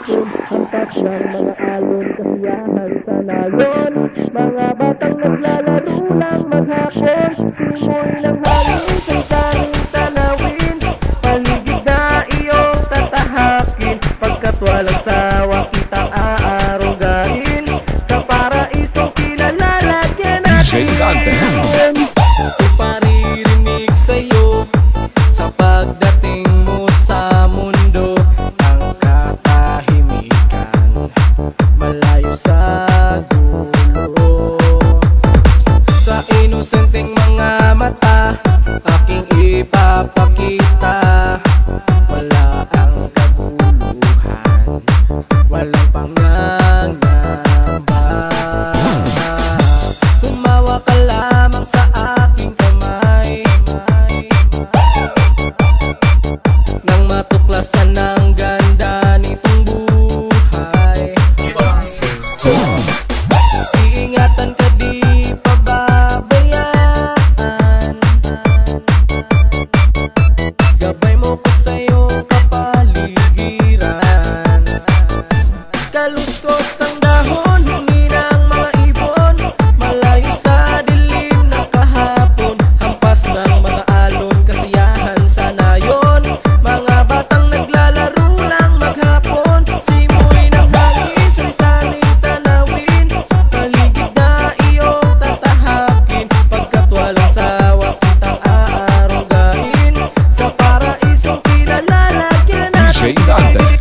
kahapon, hampas ng mga alon, kasiyahan sa nayon. Mga batang naglalaro lang maghapon, simoy ng hangin sa tanging tanawin. Paligid na iyong tatahakin, pagkat walang sawa kitang aarugain. Sa paraisong kinalalagyan natin, paririnig sa'yo sa pagdating mo sa mundo. Ang katahimikan malayo sa gulo. Sa inosenteng mga mata aking ipapakita, wala ang kaguluhan, walang pangangamba. Tumawa ka lamang sa aking kamay, nang matuklasan ng ganda nitong buhay. Iingatan ka, di pababayaan. Gabay mo ko sa'yo kapaligiran. Kaluskos ng dahon, hingi ng mga ibon, malayo sa dilim ng kahapon, hampas ng mga alon, kasiyahan sa nayon. Mga batang naglalaro lang maghapon, simoy ng hangin sa lisaning tanawin. Paligid na iyong tatahakin, pagkat walang sawa kitang aarugain. Sa paraisong kinalalagyan natin,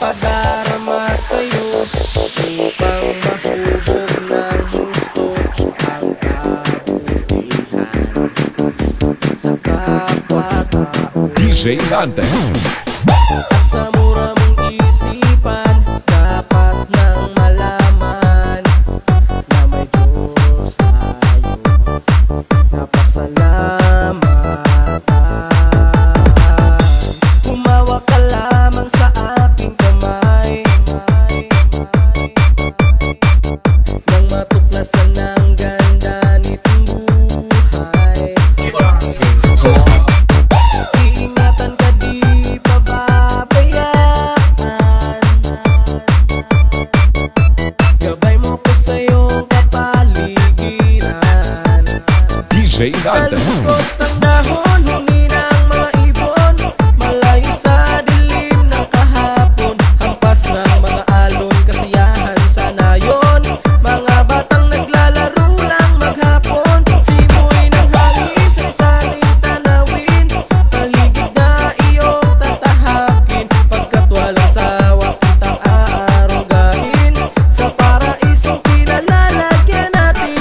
padarama sa'yo upang mahubog ng gusto ang kabutihan sa kapwa-tao. DJ Dante. At sa mura mong isipan, dapat nang malaman na may Diyos tayo na pasalamatan. Humawa ka lamang sa aking kamay, nang matuklasan ng ganda nitong buhay. Iingatan ka, di pababayaan. Gabay mo ko sa'yo kapaligiran. DJ Dante. Kaluskos ng dahon, hingi ng mga ibon, malayo sa dilim ng kahapon, hampas ng mga alon, kasiyahan sa nayon. Mga batang naglalaro lang maghapon, simoy ng hangin sa lisaning tanawin. Paligid na iyong tatahakin, pagkat walang sawa kitang aarugain. Sa paraisong kinalalagyan natin,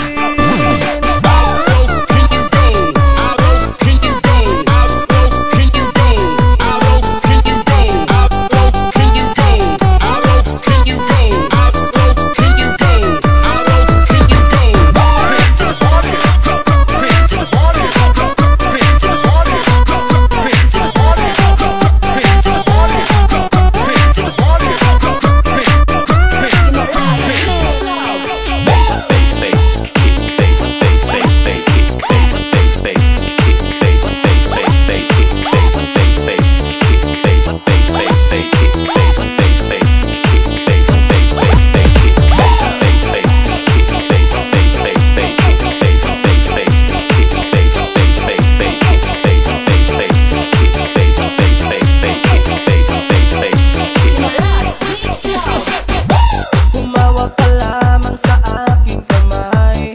humawa ka lamang sa aking kamay,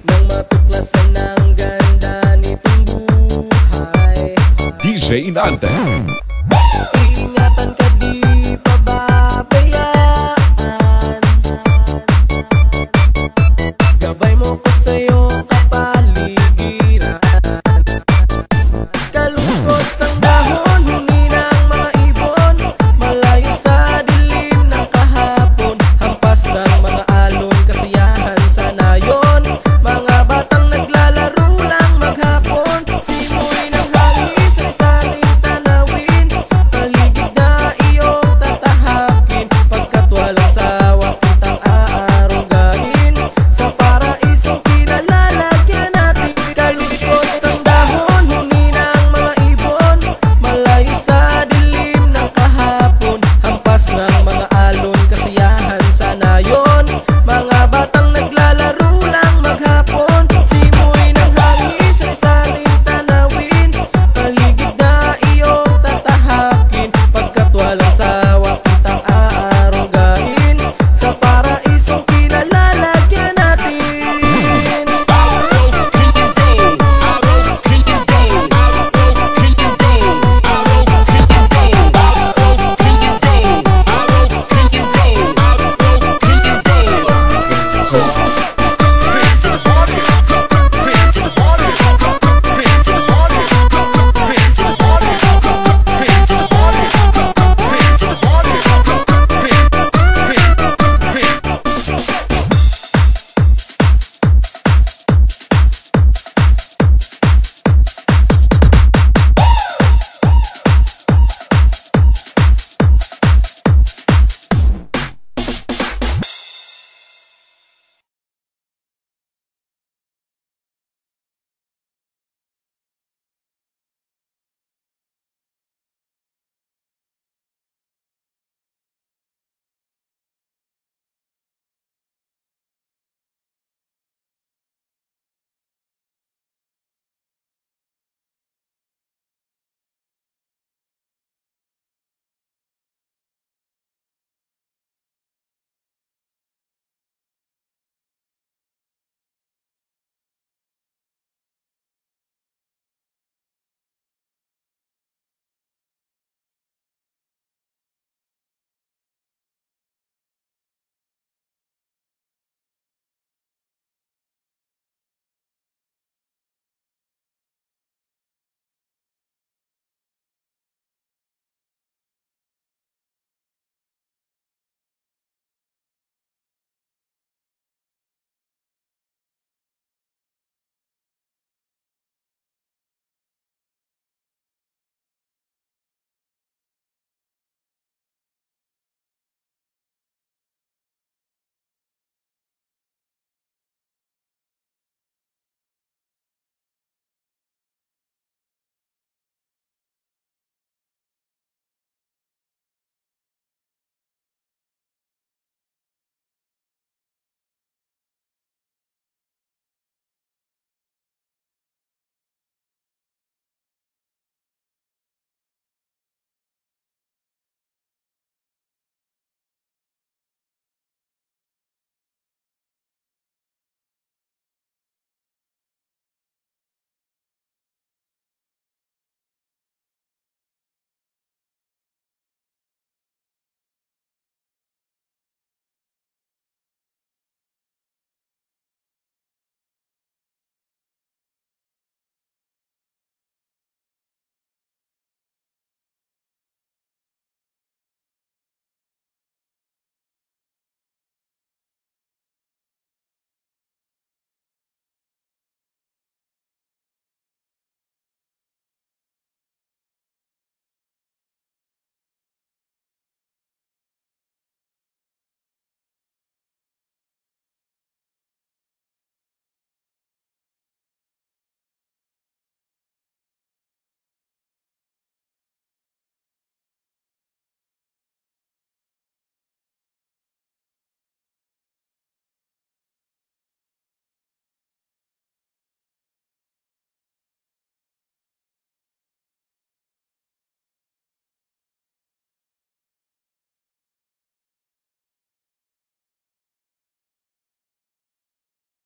nang matuklasan ng ganda nitong buhay. DJ Dante.